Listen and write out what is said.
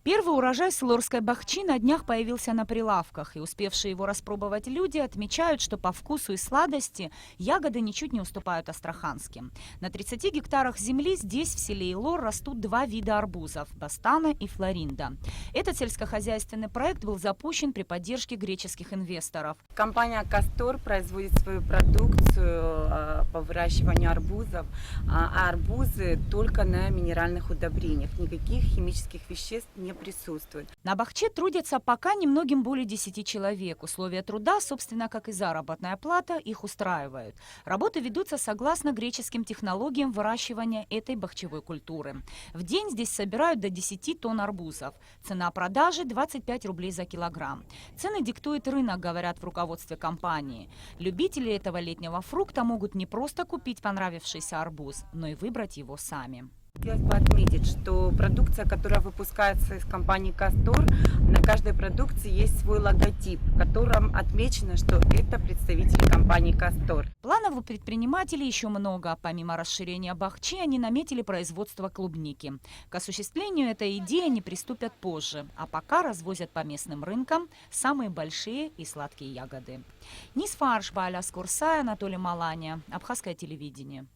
Первый урожай слорской бахчи на днях появился на прилавках, и успевшие его распробовать люди отмечают, что по вкусу и сладости ягоды ничуть не уступают астраханским. На 30 гектарах земли здесь, в селе Илор, растут два вида арбузов – Бастана и Флоринда. Этот сельскохозяйственный проект был запущен при поддержке греческих инвесторов. Компания «Кастор» производит свою продукцию по выращиванию арбузов, а арбузы только на минеральных удобрениях. Никаких химических веществ не присутствует. На бахче трудятся пока немногим более 10 человек. Условия труда, собственно, как и заработная плата, их устраивают. Работы ведутся согласно греческим технологиям выращивания этой бахчевой культуры. В день здесь собирают до 10 тонн арбузов. Цена продажи – 25 рублей за килограмм. Цены диктует рынок, говорят в руководстве компании. Любители этого летнего фрукта могут не просто купить понравившийся арбуз, но и выбрать его сами. Хотелось бы отметить, что продукция, которая выпускается из компании «Кастор», на каждой продукции есть свой логотип, в котором отмечено, что это представители компании «Кастор». Планов у предпринимателей еще много. Помимо расширения бахчи, они наметили производство клубники. К осуществлению этой идеи они приступят позже, а пока развозят по местным рынкам самые большие и сладкие ягоды. Нисфа Аршба, Аля Скурсай, Анатолий Маланя, Абхазское телевидение.